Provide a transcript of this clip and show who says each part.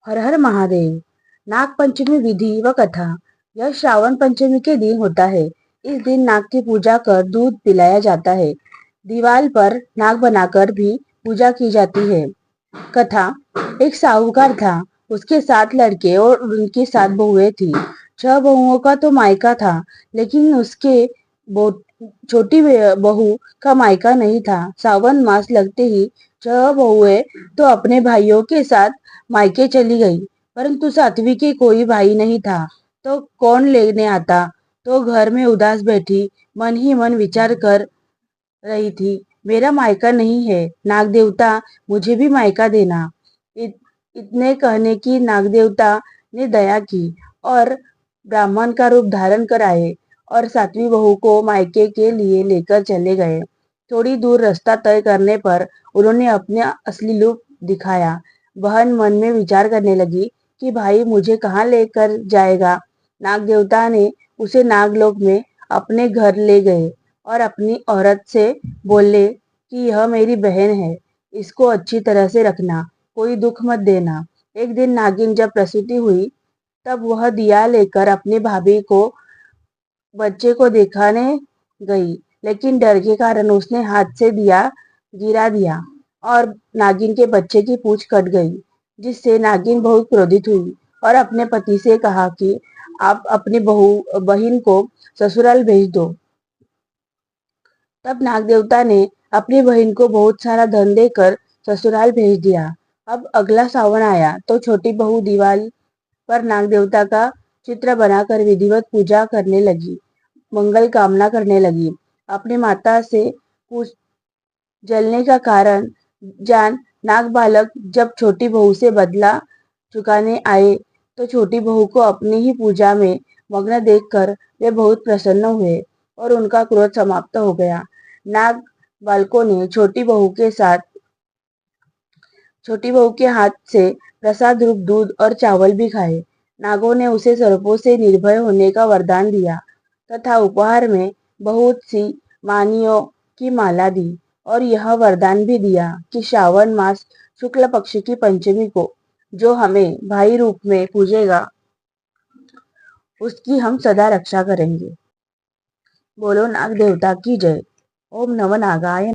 Speaker 1: हर हर महादेव। नाग पंचमी विधि व कथा। यह श्रावण पंचमी के दिन होता है। इस दिन नाग की पूजा कर दूध पिलाया जाता है। दीवार पर नाग बनाकर भी पूजा की जाती है। कथा। एक साहूकार था। उसके 7 लड़के और उनकी 7 बहुएं थी। 6 बहुओं का तो मायका था, लेकिन उसके छोटी बहू का मायका नहीं था। सावन मास लगते ही 6 बहुएं तो अपने भाइयों के साथ मायके चली गई, परंतु 7वीं के कोई भाई नहीं था, तो कौन लेने आता। तो घर में उदास बैठी मन ही मन विचार कर रही थी, मेरा मायका नहीं है, नाग देवता मुझे भी मायका देना। इतने कहने की नाग देवता ने दया की और ब्राह्मण का रूप धारण कर आए और 7वीं बहू को मायके के लिए लेकर चले गए। थोड़ी दूर रास्ता तय करने पर उन्होंने अपने असली रूप दिखाया। बहन मन में विचार करने लगी कि भाई मुझे कहाँ लेकर जाएगा। नाग देवता ने उसे नागलोक में अपने घर ले गए और अपनी औरत से बोले कि यह मेरी बहन है, इसको अच्छी तरह से रखना, कोई दुख मत देना। एक दिन नागिन जब प्रसूति हुई, तब वह दिया लेकर अपनी भाभी को बच्चे को दिखाने गई, लेकिन डर के कारण उसने हाथ से दिया गिरा दिया और नागिन के बच्चे की पूंछ कट गई, जिससे नागिन बहुत क्रोधित हुई और अपने पति से कहा कि आप अपनी बहन को ससुराल भेज दो। तब नाग देवता ने अपनी बहन को बहुत सारा धन देकर ससुराल भेज दिया। अब अगला सावन आया तो छोटी बहू दीवार पर नाग देवता का चित्र बनाकर विधिवत पूजा करने लगी, मंगल कामना करने लगी। अपनी माता से पूछ जलने का कारण जान नाग बालक जब छोटी बहू से बदला चुकाने आए, तो छोटी बहू को अपनी ही पूजा में मग्न देखकर वे बहुत प्रसन्न हुए और उनका क्रोध समाप्त हो गया। नाग बालकों ने छोटी बहू के हाथ से प्रसाद रूप दूध और चावल भी खाए। नागों ने उसे सर्पों से निर्भय होने का वरदान दिया तथा उपहार में बहुत सी मानियों की माला दी और यह वरदान भी दिया कि श्रावण मास शुक्ल पक्ष की पंचमी को जो हमें भाई रूप में पूजेगा, उसकी हम सदा रक्षा करेंगे। बोलो नाग देवता की जय। ओम नमः नागाय।